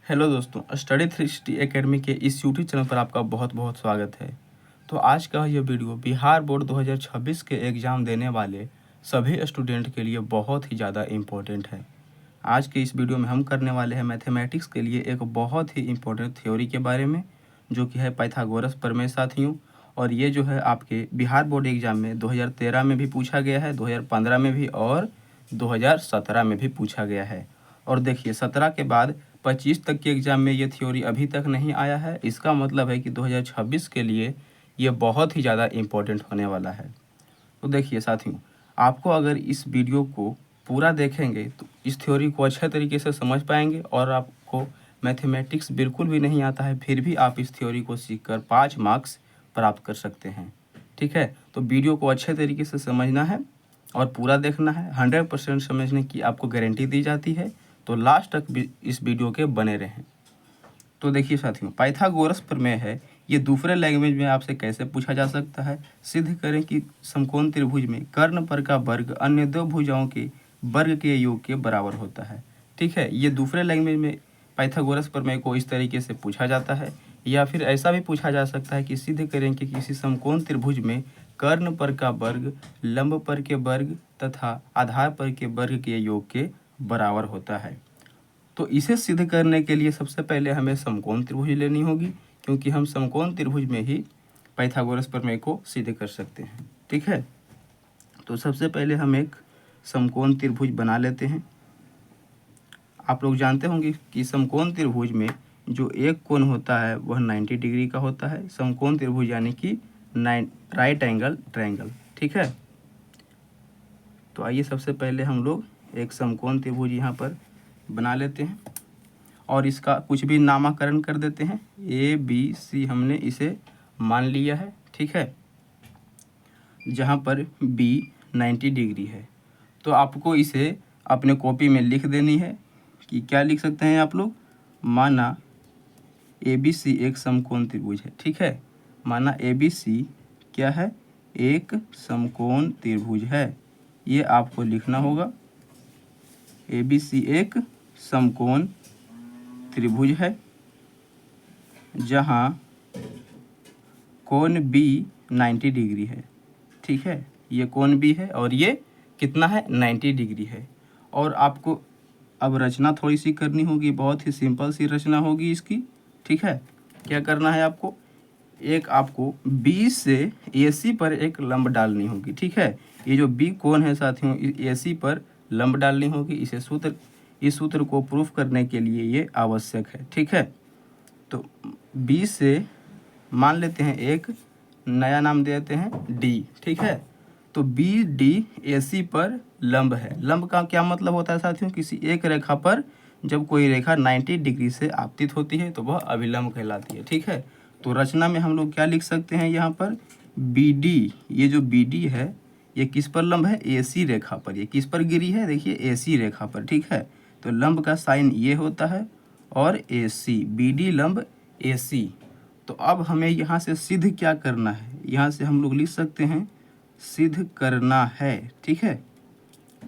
Hello दोस्तों, study 360 academy के इस यूट्यूब चैनल पर आपका बहुत बहुत स्वागत है। तो आज का यह वीडियो बिहार बोर्ड 2026 के एग्ज़ाम देने वाले सभी स्टूडेंट के लिए बहुत ही ज़्यादा इम्पोर्टेंट है। आज के इस वीडियो में हम करने वाले हैं मैथमेटिक्स के लिए एक बहुत ही इम्पोर्टेंट थ्योरी के बारे में, जो कि है पाइथागोरस प्रमेय साथियों। और ये जो है आपके बिहार बोर्ड एग्ज़ाम में 2013 में भी पूछा गया है, 2015 में भी और 2017 में भी पूछा गया है। और देखिए 17 के बाद 25 तक के एग्ज़ाम में ये थ्योरी अभी तक नहीं आया है। इसका मतलब है कि 2026 के लिए ये बहुत ही ज़्यादा इम्पोर्टेंट होने वाला है। तो देखिए साथियों, आपको अगर इस वीडियो को पूरा देखेंगे तो इस थ्योरी को अच्छे तरीके से समझ पाएंगे। और आपको मैथमेटिक्स बिल्कुल भी नहीं आता है, फिर भी आप इस थ्योरी को सीखकर 5 मार्क्स प्राप्त कर सकते हैं। ठीक है, तो वीडियो को अच्छे तरीके से समझना है और पूरा देखना है। 100% समझने की आपको गारंटी दी जाती है, तो लास्ट तक भी इस वीडियो के बने रहें। तो देखिए साथियों, पाइथागोरस प्रमेय है, ये दूसरे लैंग्वेज में आपसे कैसे पूछा जा सकता है। सिद्ध करें कि समकोण त्रिभुज में कर्ण पर का वर्ग अन्य दो भुजाओं के वर्ग के योग के बराबर होता है। ठीक है, ये दूसरे लैंग्वेज में पाइथागोरस प्रमेय को इस तरीके से पूछा जाता है। या फिर ऐसा भी पूछा जा सकता है कि सिद्ध करें कि किसी समकोण त्रिभुज में कर्ण पर का वर्ग लंब पर के वर्ग तथा आधार पर के वर्ग के योग के बराबर होता है। तो इसे सिद्ध करने के लिए सबसे पहले हमें समकोण त्रिभुज लेनी होगी, क्योंकि हम समकोण त्रिभुज में ही पाइथागोरस प्रमेय को सिद्ध कर सकते हैं। ठीक है, तो सबसे पहले हम एक समकोण त्रिभुज बना लेते हैं। आप लोग जानते होंगे कि समकोण त्रिभुज में जो एक कोण होता है वह 90 डिग्री का होता है। समकोण त्रिभुज यानी कि राइट एंगल ट्रायंगल। ठीक है, तो आइए सबसे पहले हम लोग एक समकोण त्रिभुज यहाँ पर बना लेते हैं और इसका कुछ भी नामकरण कर देते हैं। ABC हमने इसे मान लिया है। ठीक है, जहाँ पर B 90 डिग्री है। तो आपको इसे अपने कॉपी में लिख देनी है कि क्या लिख सकते हैं आप लोग। माना ABC एक समकोण त्रिभुज है। ठीक है, माना ABC क्या है, एक समकोण त्रिभुज है। ये आपको लिखना होगा। ABC एक समकोण त्रिभुज है जहाँ कोण B 90 डिग्री है। ठीक है, ये कोण B है और ये कितना है, 90 डिग्री है। और आपको अब रचना थोड़ी सी करनी होगी, बहुत ही सिंपल सी रचना होगी इसकी। ठीक है, क्या करना है आपको, एक आपको B से AC पर एक लंब डालनी होगी। ठीक है, ये जो B कोण है साथियों, AC पर लंब डालनी होगी। इस सूत्र को प्रूफ करने के लिए ये आवश्यक है। ठीक है, तो B से मान लेते हैं एक नया नाम दे देते हैं D। ठीक है, तो BD AC पर लंब है। लंब का क्या मतलब होता है साथियों, किसी एक रेखा पर जब कोई रेखा 90 डिग्री से आपतित होती है तो वह अभिलंब कहलाती है। ठीक है, तो रचना में हम लोग क्या लिख सकते हैं यहाँ पर, BD, ये जो BD है ये किस पर लंब है, AC रेखा पर। ये किस पर गिरी है, देखिए AC रेखा पर। ठीक है, तो लंब का साइन ये होता है और AC, BD लंब AC। तो अब हमें यहाँ से सिद्ध क्या करना है, यहाँ से हम लोग लिख सकते हैं सिद्ध करना है। ठीक है,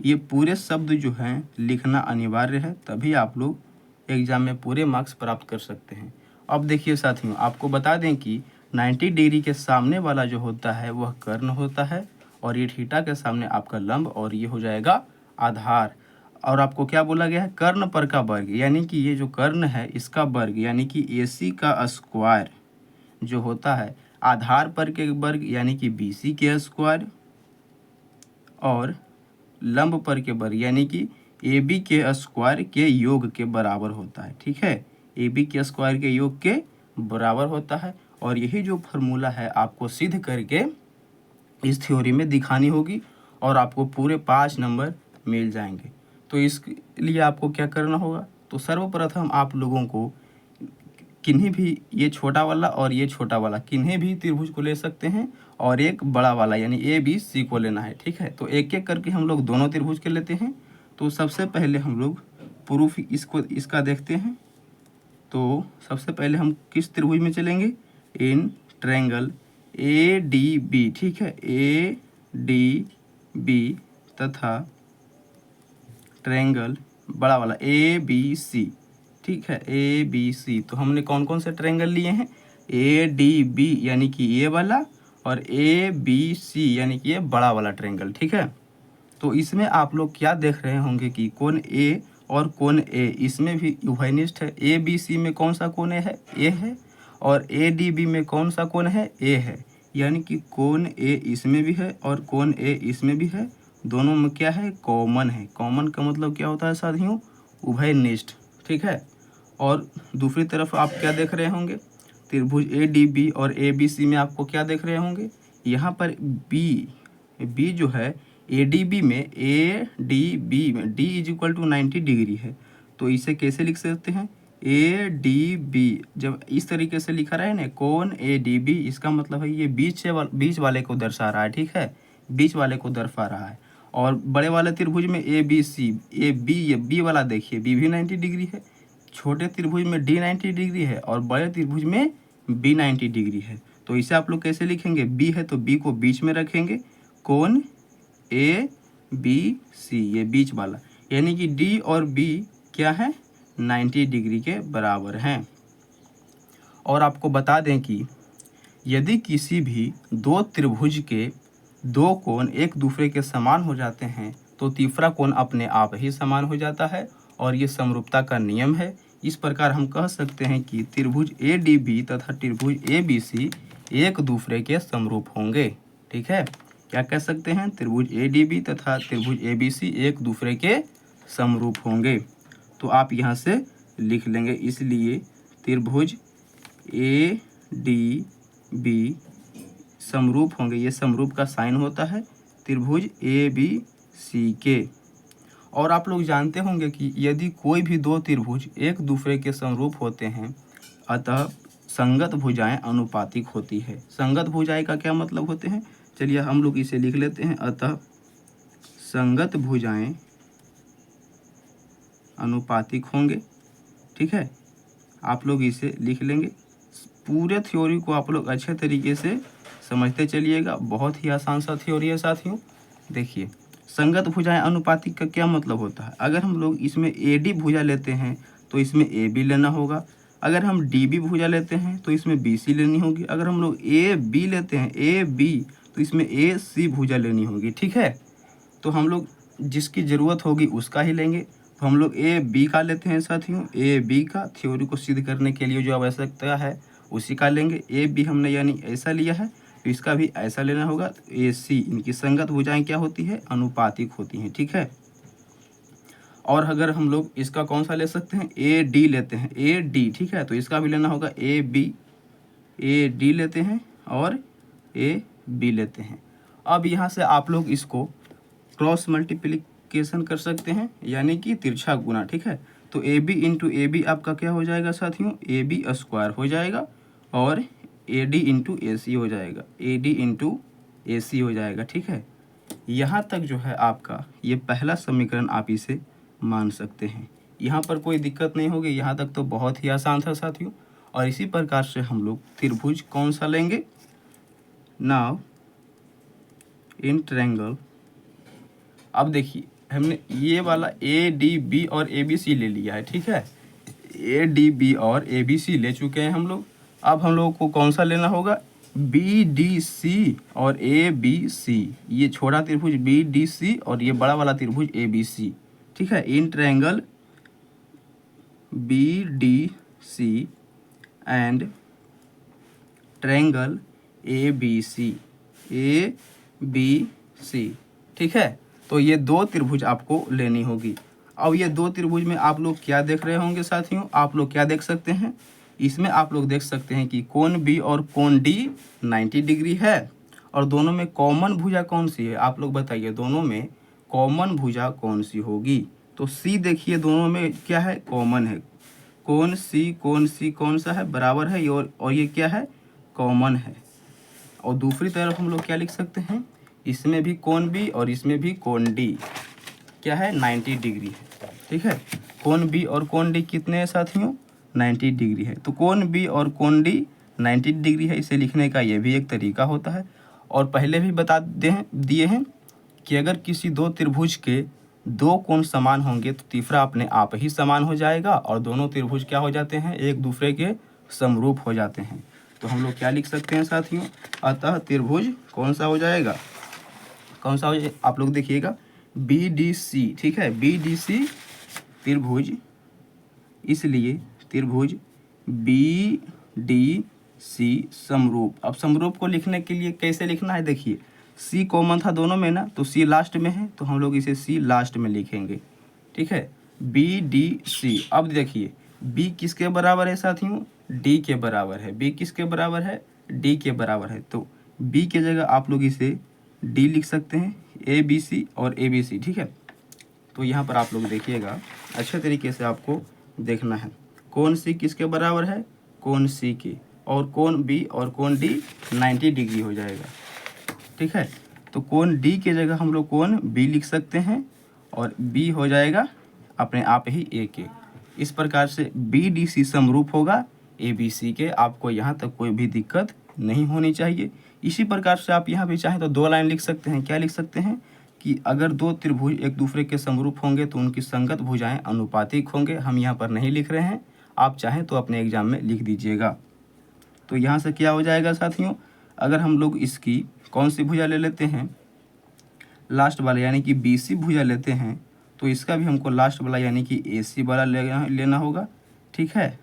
ये पूरे शब्द जो हैं लिखना अनिवार्य है, तभी आप लोग एग्जाम में पूरे मार्क्स प्राप्त कर सकते हैं। अब देखिए साथियों, आपको बता दें कि 90 डिग्री के सामने वाला जो होता है वह कर्ण होता है और ये थीटा के सामने आपका लंब और ये हो जाएगा आधार। और आपको क्या बोला गया है, कर्ण पर का वर्ग, यानी कि ये जो कर्ण है इसका वर्ग यानी कि AC का स्क्वायर जो होता है आधार पर के वर्ग यानी कि BC के स्क्वायर और लंब पर के वर्ग यानी कि AB के स्क्वायर के योग के बराबर होता है। ठीक है, AB के स्क्वायर के योग के बराबर होता है। और यही जो फार्मूला है आपको सिद्ध करके इस थ्योरी में दिखानी होगी और आपको पूरे 5 नंबर मिल जाएंगे। तो इसके लिए आपको क्या करना होगा, तो सर्वप्रथम आप लोगों को किन्हीं भी ये छोटा वाला और ये छोटा वाला किन्हीं भी त्रिभुज को ले सकते हैं और एक बड़ा वाला यानी ABC को लेना है। ठीक है, तो एक एक करके हम लोग दोनों त्रिभुज के लेते हैं। तो सबसे पहले हम लोग प्रूफ इसका देखते हैं। तो सबसे पहले हम किस त्रिभुज में चलेंगे, इन ट्रायंगल ADB। ठीक है, ADB तथा ट्रायंगल बड़ा वाला ABC। ठीक है, ए बी सी। तो हमने कौन कौन से ट्रायंगल लिए हैं, ए डी बी यानी कि ये वाला, और ए बी सी यानी कि ये बड़ा वाला ट्रायंगल। ठीक है, तो इसमें आप लोग क्या देख रहे होंगे कि कोण ए और कोण ए इसमें भी उभयनिष्ठ है। ए बी सी में कौन सा कोण है, ए है, और ए डी बी में कौन सा कोण है, ए है। यानी कि कोण ए इसमें भी है और कोण ए इसमें भी है, दोनों में क्या है, कॉमन है। कॉमन का मतलब क्या होता है साथियों, उभयनिष्ठ। ठीक है, और दूसरी तरफ आप क्या देख रहे होंगे, त्रिभुज ए डी बी और ए बी सी में आपको क्या देख रहे होंगे, यहाँ पर बी जो है ए डी बी में, ए डी बी में D is equal to 90 degree है। तो इसे कैसे लिख सकते हैं, ए डी बी जब इस तरीके से लिखा रहा है ना, कोण ए डी बी, इसका मतलब है ये बीच वाले को दर्शा रहा है। ठीक है, बीच वाले को दर्शा रहा है। और बड़े वाले त्रिभुज में A B C, A B, ये बी वाला देखिए बी भी 90 डिग्री है। छोटे त्रिभुज में डी 90 डिग्री है और बड़े त्रिभुज में बी 90 डिग्री है। तो इसे आप लोग कैसे लिखेंगे, बी है तो बी को बीच में रखेंगे, कोण ए बी सी ये बीच वाला, यानी कि डी और बी क्या है, 90 डिग्री के बराबर हैं। और आपको बता दें कि यदि किसी भी दो त्रिभुज के दो कोण एक दूसरे के समान हो जाते हैं तो तीसरा कोण अपने आप ही समान हो जाता है, और ये समरूपता का नियम है। इस प्रकार हम कह सकते हैं कि त्रिभुज ए डी बी तथा त्रिभुज ए बी सी एक दूसरे के समरूप होंगे। ठीक है, क्या कह सकते हैं, त्रिभुज ए डी बी तथा त्रिभुज ए बी सी एक दूसरे के समरूप होंगे। तो आप यहाँ से लिख लेंगे, इसलिए त्रिभुज ए डी बी समरूप होंगे, ये समरूप का साइन होता है त्रिभुज ए बी सी के। और आप लोग जानते होंगे कि यदि कोई भी दो त्रिभुज एक दूसरे के समरूप होते हैं, अतः संगत भुजाएं अनुपातिक होती है। संगत भुजाएं का क्या मतलब होते हैं, चलिए हम लोग इसे लिख लेते हैं, अतः संगत भुजाएं अनुपातिक होंगे। ठीक है, आप लोग इसे लिख लेंगे। पूरे थ्योरी को आप लोग अच्छे तरीके से समझते चलिएगा, बहुत ही आसान सा थ्योरी है साथियों। देखिए, संगत भुजाएं अनुपातिक का क्या मतलब होता है, अगर हम लोग इसमें ए डी भुजा लेते हैं तो इसमें ए बी लेना होगा, अगर हम डी बी भुजा लेते हैं तो इसमें बी सी लेनी होगी, अगर हम लोग ए बी लेते हैं ए बी तो इसमें ए सी भुजा लेनी होगी। ठीक है, तो हम लोग जिसकी ज़रूरत होगी उसका ही लेंगे। तो हम लोग ए बी का लेते हैं साथियों, ए बी का थ्योरी को सिद्ध करने के लिए जो आवश्यकता है उसी का लेंगे। ए बी हमने यानी ऐसा लिया है तो इसका भी ऐसा लेना होगा। तो ए सी, इनकी संगत भुजाएं क्या होती है, अनुपातिक होती हैं। ठीक है, और अगर हम लोग इसका कौन सा ले सकते हैं, ए डी लेते हैं, ए डी। ठीक है, तो इसका भी लेना होगा ए बी, ए डी लेते हैं और ए बी लेते हैं। अब यहाँ से आप लोग इसको क्रॉस मल्टीप्लिकेशन कर सकते हैं, यानी कि तिरछा गुना। ठीक है, तो A B into A B आपका क्या हो जाएगा साथियों, ए बी स्क्वायर हो जाएगा, और ए डी इंटू ए सी हो जाएगा, ए डी इंटू ए सी हो जाएगा। ठीक है, यहाँ तक जो है आपका ये पहला समीकरण आप इसे मान सकते हैं, यहाँ पर कोई दिक्कत नहीं होगी। यहाँ तक तो बहुत ही आसान था साथियों। और इसी प्रकार से हम लोग त्रिभुज कौन सा लेंगे, नाउ इन ट्रायंगल। अब देखिए, हमने ये वाला ए डी बी और ए बी सी ले लिया है। ठीक है, ए डी बी और ए बी सी ले चुके हैं हम लोग। अब हम लोगों को कौन सा लेना होगा, बी डी सी और ए बी सी, ये छोटा त्रिभुज बी डी सी और ये बड़ा वाला त्रिभुज ए बी सी। ठीक है, in triangle B D C and triangle A B C, A B C. ठीक है, तो ये दो त्रिभुज आपको लेनी होगी। अब ये दो त्रिभुज में आप लोग क्या देख रहे होंगे साथियों, आप लोग क्या देख सकते हैं, इसमें आप लोग देख सकते हैं कि कोण बी और कोण डी 90 डिग्री है, और दोनों में कॉमन भुजा कौन सी है, आप लोग बताइए, दोनों में कॉमन भुजा कौन सी होगी। तो सी देखिए, दोनों में क्या है, कॉमन है। कोण सी कौन सा है, बराबर है, और ये क्या है, कॉमन है। और दूसरी तरफ हम लोग क्या लिख सकते हैं, इसमें भी कोण बी और इसमें भी कोण डी क्या है, 90 डिग्री है। ठीक है, कोण बी और कोण डी कितने हैं साथियों, 90 डिग्री है। तो कोण बी और कोण डी 90 डिग्री है, इसे लिखने का ये भी एक तरीका होता है। और पहले भी बता दिए हैं कि अगर किसी दो त्रिभुज के दो कोण समान होंगे तो तीसरा अपने आप ही समान हो जाएगा और दोनों त्रिभुज क्या हो जाते हैं, एक दूसरे के समरूप हो जाते हैं। तो हम लोग क्या लिख सकते हैं साथियों, अतः त्रिभुज कौन सा हो जाएगा, कौन सा हो जाएगा, आप लोग देखिएगा BDC, ठीक है, BDC त्रिभुज, इसलिए त्रिभुज BDC समरूप। अब समरूप को लिखने के लिए कैसे लिखना है, देखिए C कॉमन था दोनों में ना, तो C लास्ट में है तो हम लोग इसे C लास्ट में लिखेंगे, ठीक है, BDC। अब देखिए B किसके बराबर है साथियों, D के बराबर है। B किसके बराबर है, D के बराबर है। तो B के जगह आप लोग इसे D लिख सकते हैं, ABC और ABC, ठीक है। तो यहाँ पर आप लोग देखिएगा अच्छे तरीके से आपको देखना है, कोण C किसके बराबर है, कोण C के, और कोण B और कोण D 90 डिग्री हो जाएगा, ठीक है। तो कोण D के जगह हम लोग कोण B लिख सकते हैं और B हो जाएगा अपने आप ही A के। इस प्रकार से BDC समरूप होगा ABC के। आपको यहाँ तक कोई भी दिक्कत नहीं होनी चाहिए। इसी प्रकार से आप यहाँ भी चाहें तो दो लाइन लिख सकते हैं। क्या लिख सकते हैं कि अगर दो त्रिभुज एक दूसरे के समरूप होंगे तो उनकी संगत भुजाएं अनुपातिक होंगे। हम यहाँ पर नहीं लिख रहे हैं, आप चाहें तो अपने एग्जाम में लिख दीजिएगा। तो यहाँ से क्या हो जाएगा साथियों, अगर हम लोग इसकी कौन सी भुजा ले लेते हैं, लास्ट वाला यानी कि BC भुजा लेते हैं, तो इसका भी हमको लास्ट वाला यानी कि AC वाला लेना होगा, ठीक है।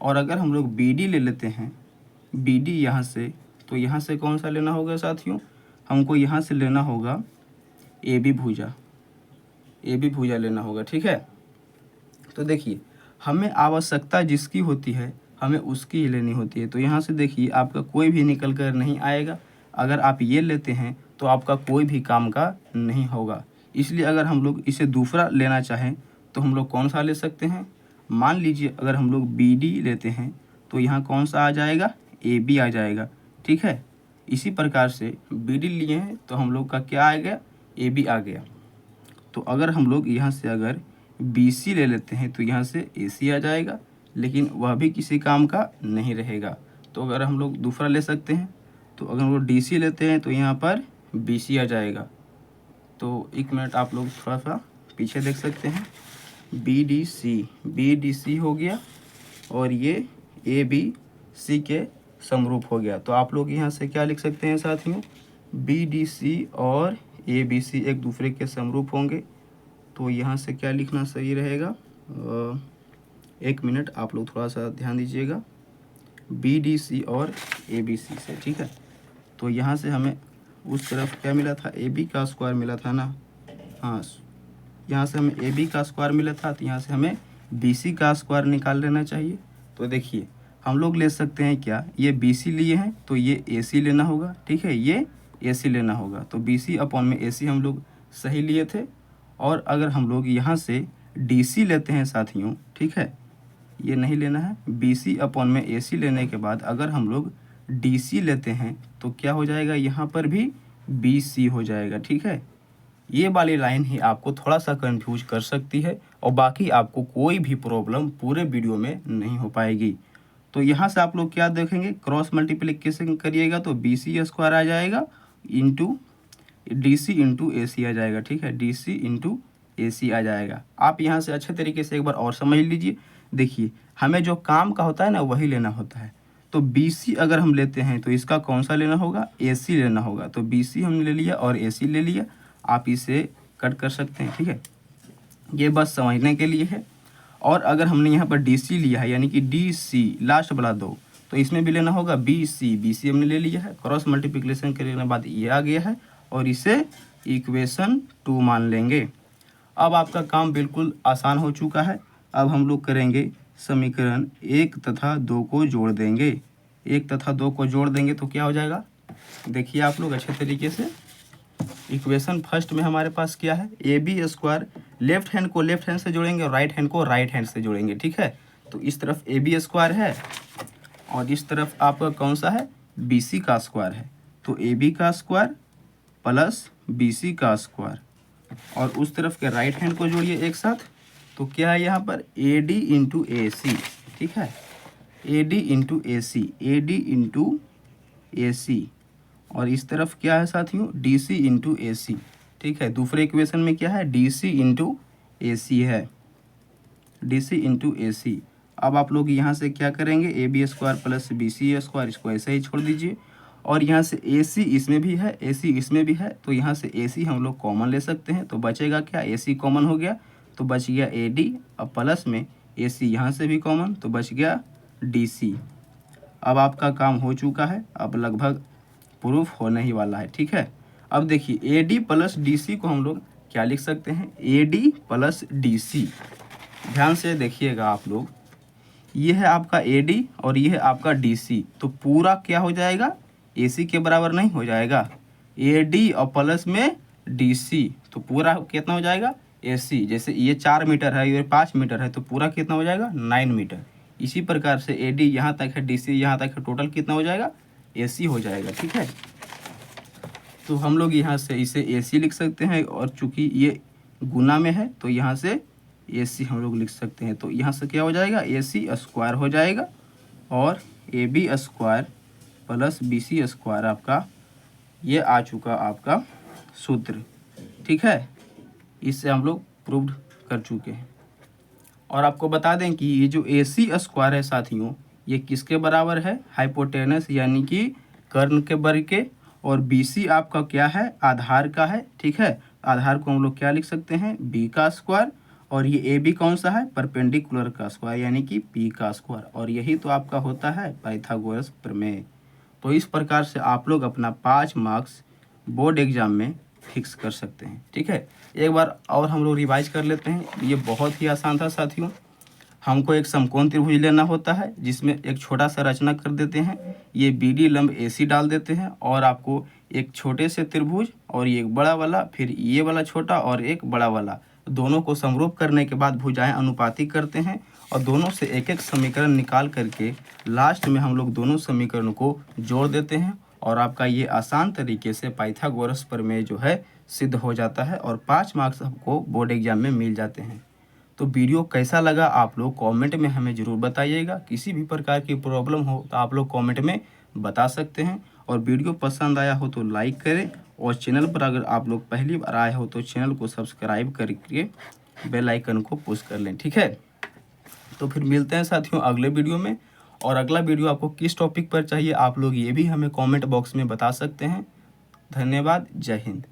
और अगर हम लोग BD ले लेते हैं, BD यहाँ से, तो यहाँ से कौन सा लेना होगा साथियों, हमको यहाँ से लेना होगा AB भुजा, AB भुजा लेना होगा, ठीक है। तो देखिए हमें आवश्यकता जिसकी होती है हमें उसकी ही लेनी होती है। तो यहाँ से देखिए आपका कोई भी निकल कर नहीं आएगा। अगर आप ये लेते हैं तो आपका कोई भी काम का नहीं होगा। इसलिए अगर हम लोग इसे दूसरा लेना चाहें तो हम लोग कौन सा ले सकते हैं, मान लीजिए अगर हम लोग BD लेते हैं तो यहाँ कौन सा आ जाएगा, AB आ जाएगा, ठीक है। इसी प्रकार से BD लिए हैं तो हम लोग का क्या आ गया, AB आ गया। तो अगर हम लोग यहाँ से अगर BC ले लेते हैं तो यहाँ से AC आ जाएगा, लेकिन वह भी किसी काम का नहीं रहेगा। तो अगर हम लोग दूसरा ले सकते हैं, तो अगर हम लोग DC लेते हैं तो यहाँ पर BC आ जाएगा। तो एक मिनट आप लोग थोड़ा सा पीछे देख सकते हैं, BDC हो गया और ये ABC के समरूप हो गया। तो आप लोग यहाँ से क्या लिख सकते हैं साथियों, BDC और ABC एक दूसरे के समरूप होंगे। तो यहाँ से क्या लिखना सही रहेगा, एक मिनट आप लोग थोड़ा सा ध्यान दीजिएगा, BDC और ABC से, ठीक है। तो यहाँ से हमें उस तरफ क्या मिला था, AB का स्क्वायर मिला था ना, हाँ, यहाँ से हमें AB का स्क्वायर मिला था, तो यहाँ से हमें BC का स्क्वायर निकाल लेना चाहिए। तो देखिए हम लोग ले सकते हैं क्या, ये BC लिए हैं तो ये AC लेना होगा, ठीक है, ये AC लेना होगा। तो BC अपॉन में AC हम लोग सही लिए थे। और अगर हम लोग यहाँ से DC लेते हैं साथियों, ठीक है, ये नहीं लेना है, BC अपॉन में AC लेने के बाद अगर हम लोग DC लेते हैं तो क्या हो जाएगा, यहाँ पर भी BC हो जाएगा, ठीक है। ये वाली लाइन ही आपको थोड़ा सा कंफ्यूज कर सकती है और बाकी आपको कोई भी प्रॉब्लम पूरे वीडियो में नहीं हो पाएगी। तो यहाँ से आप लोग क्या देखेंगे, क्रॉस मल्टीप्लिकेशन करिएगा तो BC स्क्वायर आ जाएगा इंटू DC इंटू AC आ जाएगा, ठीक है, DC इंटू AC आ जाएगा। आप यहाँ से अच्छे तरीके से एक बार और समझ लीजिए। देखिए हमें जो काम का होता है ना वही लेना होता है। तो BC अगर हम लेते हैं तो इसका कौन सा लेना होगा, AC लेना होगा। तो BC हमने ले लिया और AC ले लिया, आप इसे कट कर सकते हैं, ठीक है, ये बस समझने के लिए है। और अगर हमने यहाँ पर DC लिया है यानी कि DC लास्ट वाला दो, तो इसमें भी लेना होगा BC हमने ले लिया है, क्रॉस मल्टीप्लिकेशन करने के बाद ये आ गया है और इसे इक्वेशन 2 मान लेंगे। अब आपका काम बिल्कुल आसान हो चुका है। अब हम लोग करेंगे समीकरण 1 तथा 2 को जोड़ देंगे। 1 तथा 2 को जोड़ देंगे तो क्या हो जाएगा, देखिए आप लोग अच्छे तरीके से। इक्वेशन फर्स्ट में हमारे पास क्या है, AB स्क्वायर, लेफ्ट हैंड को लेफ्ट हैंड से जोड़ेंगे और राइट हैंड को राइट हैंड से जोड़ेंगे, ठीक है। तो इस तरफ AB स्क्वायर है और इस तरफ आपका कौन सा है, BC का स्क्वायर है। तो AB का स्क्वायर प्लस BC का स्क्वायर और उस तरफ के राइट हैंड को जोड़िए एक साथ, तो क्या है यहाँ पर AD इंटू AC, ठीक है, AD इंटू AC और इस तरफ क्या है साथियों, DC इंटू AC, ठीक है। दूसरे इक्वेशन में क्या है, डी सी इंटू ए सी है, डी सी इंटू ए सी। अब आप लोग यहाँ से क्या करेंगे, A B square plus B C square, इसको ऐसे ही छोड़ दीजिए। और यहाँ से ए सी इसमें भी है, ए सी इसमें भी है, तो यहाँ से ए सी हम लोग कॉमन ले सकते हैं। तो बचेगा क्या, ए सी कॉमन हो गया तो बच गया ए डी, अब प्लस में ए सी यहाँ से भी कॉमन तो बच गया डी सी। अब आपका काम हो चुका है, अब लगभग प्रूफ होने ही वाला है, ठीक है। अब देखिए A D plus D C को हम लोग क्या लिख सकते हैं, A D plus D C. ध्यान से देखिएगा आप लोग, ये है आपका ए डी और ये है आपका डी सी, तो पूरा क्या हो जाएगा, ए सी के बराबर नहीं हो जाएगा, ए डी और प्लस में डी सी, तो पूरा कितना हो जाएगा ए सी। जैसे ये 4 मीटर है, ये 5 मीटर है, तो पूरा कितना हो जाएगा 9 मीटर। इसी प्रकार से ए डी यहाँ तक है, डी सी यहाँ तक है, टोटल कितना हो जाएगा ए सी हो जाएगा, ठीक है। तो हम लोग यहाँ से इसे ए सी लिख सकते हैं, और चूंकि ये गुना में है तो यहाँ से ए सी हम लोग लिख सकते हैं। तो यहाँ से क्या हो जाएगा, ए सी स्क्वायर हो जाएगा और A B square plus B C square आपका ये आ चुका आपका सूत्र, ठीक है। इससे हम लोग प्रूव्ड कर चुके हैं। और आपको बता दें कि ये जो ए सी स्क्वायर है साथियों, ये किसके बराबर है, हाइपोटेनस यानी कि कर्ण के वर्ग के, और बी सी आपका क्या है, आधार का है, ठीक है। आधार को हम लोग क्या लिख सकते हैं, बी का स्क्वायर, और ये ए बी कौन सा है, परपेंडिकुलर का स्क्वायर यानी कि पी का स्क्वायर, और यही तो आपका होता है पाइथागोरस प्रमेय। तो इस प्रकार से आप लोग अपना 5 मार्क्स बोर्ड एग्जाम में फिक्स कर सकते हैं, ठीक है। एक बार और हम लोग रिवाइज कर लेते हैं। ये बहुत ही आसान था साथियों। हमको एक समकोण त्रिभुज लेना होता है जिसमें एक छोटा सा रचना कर देते हैं, ये बी डी लंब ए सी डाल देते हैं, और आपको एक छोटे से त्रिभुज और ये एक बड़ा वाला, फिर ये वाला छोटा और एक बड़ा वाला, दोनों को समरूप करने के बाद भुजाएं अनुपातिक करते हैं, और दोनों से एक एक समीकरण निकाल करके लास्ट में हम लोग दोनों समीकरणों को जोड़ देते हैं, और आपका ये आसान तरीके से पाइथागोरस प्रमेय जो है सिद्ध हो जाता है, और 5 मार्क्स आपको बोर्ड एग्जाम में मिल जाते हैं। तो वीडियो कैसा लगा आप लोग कमेंट में हमें ज़रूर बताइएगा। किसी भी प्रकार की प्रॉब्लम हो तो आप लोग कमेंट में बता सकते हैं, और वीडियो पसंद आया हो तो लाइक करें, और चैनल पर अगर आप लोग पहली बार आए हो तो चैनल को सब्सक्राइब करके बेल आइकन को पुश कर लें, ठीक है। तो फिर मिलते हैं साथियों अगले वीडियो में, और अगला वीडियो आपको किस टॉपिक पर चाहिए आप लोग ये भी हमें कमेंट बॉक्स में बता सकते हैं। धन्यवाद, जय हिंद।